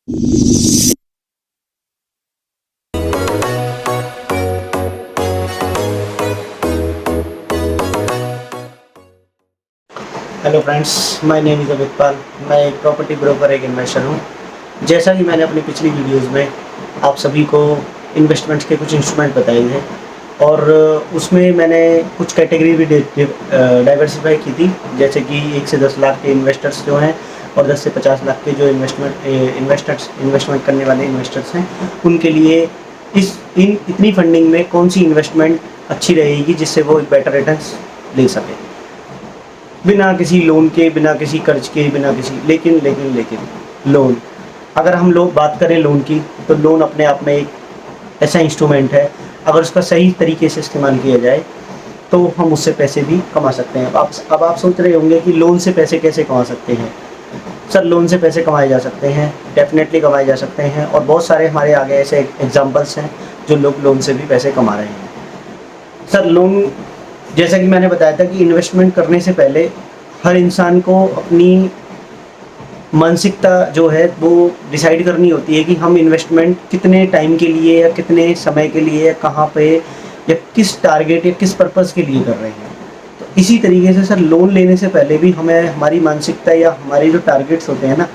Hello friends, my name is Amitpal. मैं एक property broker, एक इन्वेस्टर हूँ। जैसा कि मैंने अपनी पिछली वीडियोज़ में आप सभी को इन्वेस्टमेंट्स के कुछ इंस्ट्रूमेंट बताए थे और उसमें मैंने कुछ कैटेगरी भी डाइवर्सिफाई की थी, जैसे कि 1 से 10 लाख के इन्वेस्टर्स जो हैं और 10 से 50 लाख के जो इन्वेस्टमेंट करने वाले इन्वेस्टर्स हैं, उनके लिए इतनी फंडिंग में कौन सी इन्वेस्टमेंट अच्छी रहेगी जिससे वो एक बेटर रिटर्न्स ले सकें, बिना किसी लोन के, बिना किसी कर्ज के, बिना किसी लेकिन लोन, अगर हम लोग बात करें लोन की, तो लोन अपने आप में एक ऐसा इंस्ट्रूमेंट है, अगर उसका सही तरीके से इस्तेमाल किया जाए तो हम उससे पैसे भी कमा सकते हैं। अब आप सोच रहे होंगे कि लोन से पैसे कैसे कमा सकते हैं। सर, लोन से पैसे कमाए जा सकते हैं, डेफिनेटली कमाए जा सकते हैं, और बहुत सारे हमारे आगे ऐसे एग्जाम्पल्स हैं जो लोग लोन से भी पैसे कमा रहे हैं। सर, लोन, जैसा कि मैंने बताया था कि इन्वेस्टमेंट करने से पहले हर इंसान को अपनी मानसिकता जो है वो डिसाइड करनी होती है कि हम इन्वेस्टमेंट कितने टाइम के लिए या कितने समय के लिए या कहाँ पे या किस टारगेट या किस पर्पज़ के लिए कर रहे हैं। तो इसी तरीके से सर, लोन लेने से पहले भी हमें हमारी मानसिकता या हमारे जो टारगेट्स होते हैं ना,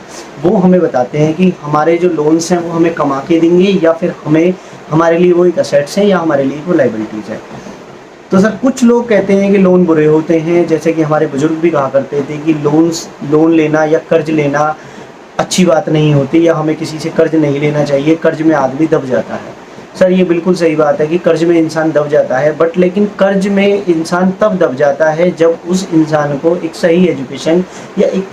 वो हमें बताते हैं कि हमारे जो लोन्स हैं वो हमें कमा के देंगे या फिर हमें, हमारे लिए वो एक असेट्स हैं या हमारे लिए वो लाइबिलिटीज़ है। तो सर, कुछ लोग कहते हैं कि लोन बुरे होते हैं, जैसे कि हमारे बुजुर्ग भी कहा करते थे कि लोन लेना या कर्ज लेना अच्छी बात नहीं होती, या हमें किसी से कर्ज नहीं लेना चाहिए, कर्ज में आदमी दब जाता है। सर, ये बिल्कुल सही बात है कि कर्ज में इंसान दब जाता है, बट लेकिन कर्ज में इंसान तब दब जाता है जब उस इंसान को एक सही एजुकेशन, या एक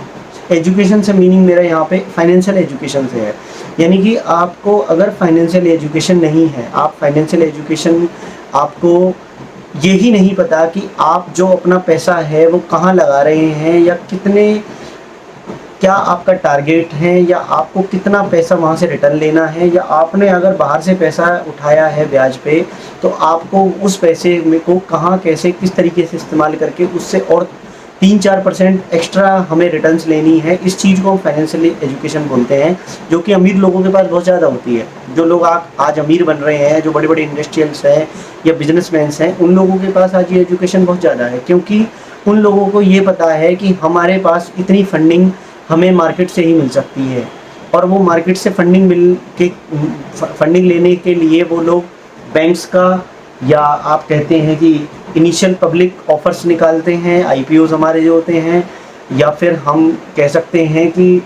एजुकेशन से मीनिंग मेरा यहाँ पे फाइनेंशियल एजुकेशन से है, यानी कि आपको अगर फाइनेंशियल एजुकेशन नहीं है, आप फाइनेंशियल एजुकेशन, आपको यही नहीं पता कि आप जो अपना पैसा है वो कहाँ लगा रहे हैं, या कितने, क्या आपका टारगेट है, या आपको कितना पैसा वहाँ से रिटर्न लेना है, या आपने अगर बाहर से पैसा उठाया है ब्याज पे, तो आपको उस पैसे में को कहाँ, कैसे, किस तरीके से इस्तेमाल करके उससे और 3-4% एक्स्ट्रा हमें रिटर्न्स लेनी है। इस चीज़ को हम फाइनेंशियल एजुकेशन बोलते हैं, जो कि अमीर लोगों के पास बहुत ज़्यादा होती है। जो लोग आज अमीर बन रहे हैं, जो बड़े बड़े इंडस्ट्रियल्स हैं या बिजनेसमैन हैं, उन लोगों के पास आज ये एजुकेशन बहुत ज़्यादा है, क्योंकि उन लोगों को ये पता है कि हमारे पास इतनी फंडिंग हमें मार्केट से ही मिल सकती है, और वो मार्केट से फंडिंग लेने के लिए वो लोग बैंक्स का, या आप कहते हैं कि इनिशियल पब्लिक ऑफर्स निकालते हैं, आईपीओज हमारे जो होते हैं, या फिर हम कह सकते हैं कि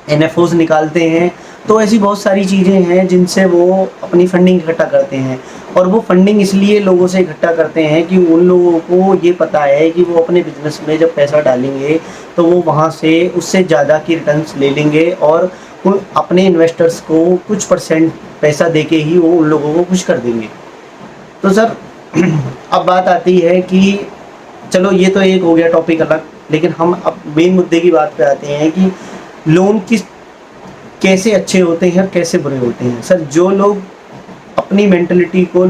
एनएफओज निकालते हैं। तो ऐसी बहुत सारी चीज़ें हैं जिनसे वो अपनी फंडिंग इकट्ठा करते हैं, और वो फंडिंग इसलिए लोगों से इकट्ठा करते हैं कि उन लोगों को ये पता है कि वो अपने बिजनेस में जब पैसा डालेंगे तो वो वहाँ से उससे ज़्यादा की रिटर्न्स ले लेंगे, और उन अपने इन्वेस्टर्स को कुछ परसेंट पैसा देके ही वो उन लोगों को खुश कर देंगे। तो सर, अब बात आती है कि चलो ये तो एक हो गया टॉपिक अलग, लेकिन हम अब मेन मुद्दे की बात पे आते हैं कि लोन कैसे अच्छे होते हैं और कैसे बुरे होते हैं। सर, जो लोग अपनी मेंटलिटी को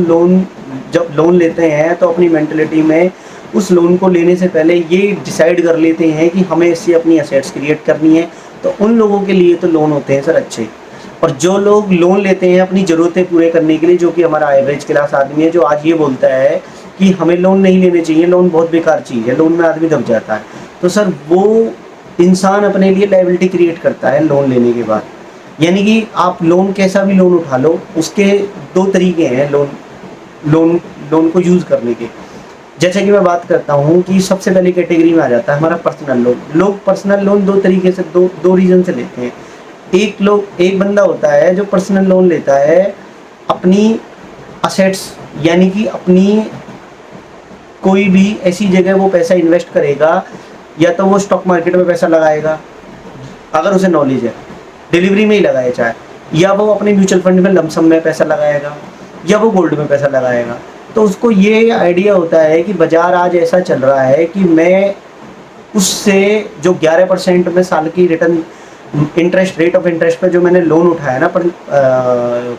जब लोन लेते हैं तो अपनी मेंटलिटी में उस लोन को लेने से पहले ये डिसाइड कर लेते हैं कि हमें इससे अपनी असेट्स क्रिएट करनी है, तो उन लोगों के लिए तो लोन होते हैं सर अच्छे। और जो लोग लोन लेते हैं अपनी ज़रूरतें पूरे करने के लिए, जो कि हमारा एवरेज क्लास आदमी है, जो आज ये बोलता है कि हमें लोन नहीं लेने चाहिए, लोन बहुत बेकार चीज़ है, लोन में आदमी दब जाता है, तो सर वो इंसान अपने लिए लायबिलिटी क्रिएट करता है लोन लेने के बाद। यानी कि आप लोन, कैसा भी लोन उठा लो, उसके 2 तरीके हैं लोन को यूज़ करने के। जैसे कि मैं बात करता हूँ कि सबसे पहली कैटेगरी में आ जाता है हमारा पर्सनल लोन। लोग पर्सनल लोन 2 तरीके से, दो रीज़न से लेते हैं। एक बंदा होता है जो पर्सनल लोन लेता है अपनी असेट्स, यानी कि अपनी कोई भी ऐसी जगह वो पैसा इन्वेस्ट करेगा, या तो वो स्टॉक मार्केट में पैसा लगाएगा अगर उसे नॉलेज है, डिलीवरी में ही लगाए चाहे, या वो अपने म्यूचुअल फंड में लमसम में पैसा लगाएगा, या वो गोल्ड में पैसा लगाएगा। तो उसको ये आइडिया होता है कि बाज़ार आज ऐसा चल रहा है कि मैं उससे जो 11% में साल की रिटर्न, रेट ऑफ इंटरेस्ट पे जो मैंने लोन उठाया ना, पर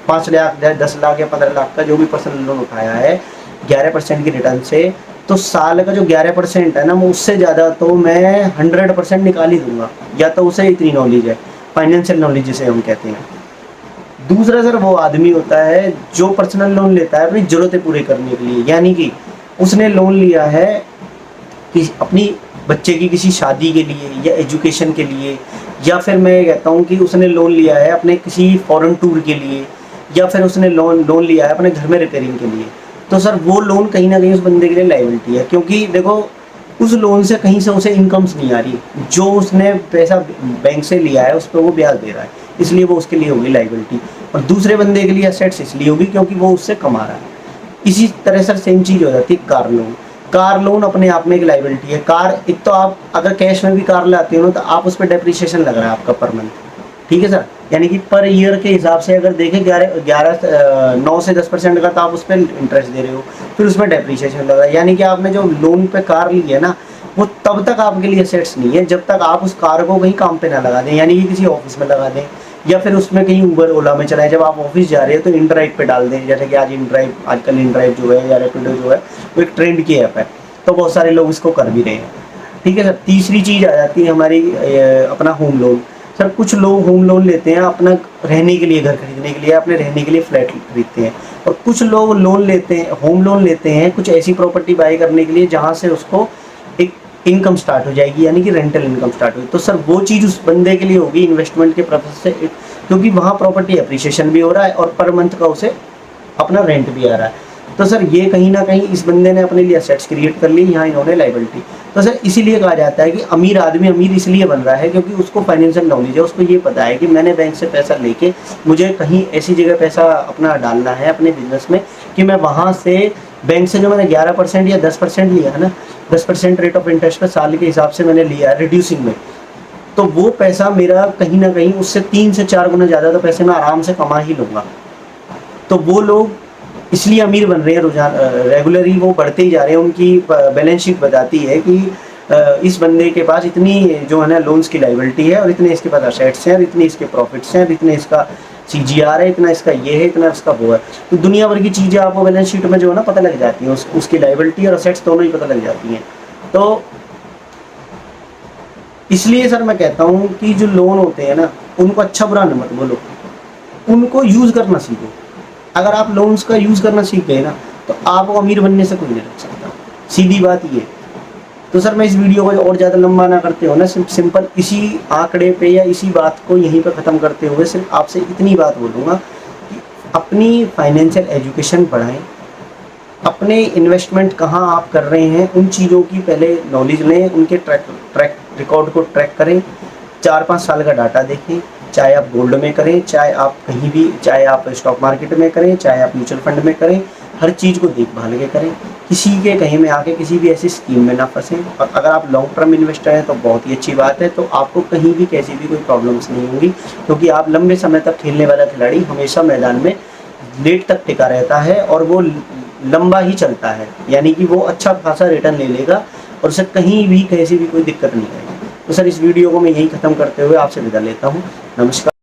5 लाख, 10 लाख या 15 लाख का जो भी पर्सनल लोन उठाया है 11% की रिटर्न से, तो साल का जो 11% है ना, वो उससे ज़्यादा तो मैं 100% निकाल ही दूंगा, या तो उसे इतनी नॉलेज है। फाइनेंशियल नॉलेज जिसे हम कहते हैं। दूसरा सर वो आदमी होता है जो पर्सनल लोन लेता है अपनी ज़रूरतें पूरी करने के लिए, यानी कि उसने लोन लिया है कि अपनी बच्चे की किसी शादी के लिए या एजुकेशन के लिए, या फिर मैं कहता हूँ कि उसने लोन लिया है अपने किसी फॉरेन टूर के लिए, या फिर उसने लोन लिया है अपने घर में रिपेयरिंग के लिए। तो सर वो लोन कहीं ना कहीं उस बंदे के लिए लायबिलिटी है, क्योंकि देखो उस लोन से कहीं से उसे इनकम्स नहीं आ रही, जो उसने पैसा बैंक से लिया है उस पर वो ब्याज दे रहा है, इसलिए वो उसके लिए होगी लायबिलिटी। और दूसरे बंदे के लिए असेट्स इसलिए होगी क्योंकि वो उससे कमा रहा है। इसी तरह सर सेम चीज़ हो जाती है कार लोन। कार लोन अपने आप में एक लायबिलिटी है। कार एक तो आप अगर कैश में भी कार लाते हो ना तो आप उस पर डेप्रिसिएशन लग रहा है आपका पर मंथ, ठीक है सर, यानी कि पर ईयर के हिसाब से अगर देखें 9 से 10% का तो आप उस पर इंटरेस्ट दे रहे हो, फिर उसमें डेप्रिसिएशन लग रहा है, यानी कि आपने जो लोन पे कार ली है ना वो तब तक आपके लिए असेट्स नहीं है जब तक आप उस कार को कहीं काम पे ना लगा दें, यानी कि किसी ऑफिस में लगा दें या फिर उसमें कहीं उबर ओला में चलाएं। जब आप ऑफिस जा रहे हैं तो इनड्राइव पे डाल दें, जैसे कि आजकल इनड्राइव जो है या रैपिडो जो है वो एक ट्रेंड की ऐप है, तो बहुत सारे लोग इसको कर भी रहे हैं, ठीक है सर। तीसरी चीज़ आ जाती है हमारी अपना होम लोन। सर कुछ लोग होम लोन लेते हैं अपना रहने के लिए, घर खरीदने के लिए, अपने रहने के लिए फ्लैट खरीदते हैं, और कुछ लोग लोन लेते हैं, होम लोन लेते हैं कुछ ऐसी प्रॉपर्टी बाई करने के लिए जहाँ से उसको एक इनकम स्टार्ट हो जाएगी, यानी कि रेंटल इनकम स्टार्ट होगी। तो सर वो चीज़ उस बंदे के लिए होगी इन्वेस्टमेंट के पर्पज से, क्योंकि वहाँ प्रॉपर्टी एप्रिसिएशन भी हो रहा है और पर मंथ का उसे अपना रेंट भी आ रहा है। तो सर ये कहीं ना कहीं इस बंदे ने अपने लिए असेट्स क्रिएट कर ली, यहाँ इन्होंने लायबिलिटी। तो सर इसीलिए कहा जाता है कि अमीर आदमी अमीर इसलिए बन रहा है क्योंकि उसको फाइनेंशियल नॉलेज है, उसको ये पता है कि मैंने बैंक से पैसा लेके मुझे कहीं ऐसी जगह पैसा अपना डालना है अपने बिजनेस में कि मैं वहाँ से बैंक से जो मैंने 11% या 10% लिया है ना, 10% रेट ऑफ इंटरेस्ट पर साल के हिसाब से मैंने लिया है रिड्यूसिंग में, तो वो पैसा मेरा कहीं ना कहीं उससे 3 से 4 गुना ज़्यादा तो पैसे मैं आराम से कमा ही लूँगा। तो वो लोग इसलिए अमीर बन रहे हैं, रुझान रेगुलरली वो बढ़ते ही जा रहे हैं। उनकी बैलेंस शीट बताती है कि इस बंदे के पास इतनी जो है ना लोन्स की लायबिलिटी है और इतने इसके पास असेट्स हैं और इतने इसके प्रॉफिट्स हैं और इतने इसका CGR है, इतना इसका ये है, इतना इसका वो है। तो दुनिया भर की चीज़ें आपको बैलेंस शीट में जो है ना पता लग जाती हैं, उसकी लायबिलिटी और असेट्स दोनों ही पता लग जाती हैं। तो इसलिए सर मैं कहता हूँ कि जो लोन होते हैं ना उनको अच्छा बुरा मत बोलो, उनको यूज़ करना सीखो। अगर आप लोन्स का यूज़ करना सीख गए ना तो आपको अमीर बनने से कोई नहीं रोक सकता, सीधी बात ये। तो सर मैं इस वीडियो को और ज़्यादा लंबा ना करते हो ना, सिंपल इसी आंकड़े पे या इसी बात को यहीं पे ख़त्म करते हुए सिर्फ आपसे इतनी बात बोलूँगा कि अपनी फाइनेंशियल एजुकेशन बढ़ाएं, अपने इन्वेस्टमेंट कहाँ आप कर रहे हैं उन चीज़ों की पहले नॉलेज लें, उनके ट्रैक रिकॉर्ड को ट्रैक करें, 4-5 साल का डाटा देखें, चाहे आप गोल्ड में करें, चाहे आप कहीं भी, चाहे आप स्टॉक मार्केट में करें, चाहे आप म्यूचुअल फंड में करें, हर चीज़ को देखभाल के करें, किसी के कहीं में आके किसी भी ऐसी स्कीम में ना फंसें। और अगर आप लॉन्ग टर्म इन्वेस्टर हैं तो बहुत ही अच्छी बात है, तो आपको कहीं भी कैसी भी कोई प्रॉब्लम्स नहीं होंगी, क्योंकि आप लंबे समय तक खेलने वाला खिलाड़ी हमेशा मैदान में लेट तक टिका रहता है और वो लंबा ही चलता है, यानी कि वो अच्छा खासा रिटर्न ले लेगा और उसे कहीं भी कैसी भी कोई दिक्कत नहीं आएगी। तो सर इस वीडियो को मैं यहीं ख़त्म करते हुए आपसे विदा लेता हूँ। नमस्कार।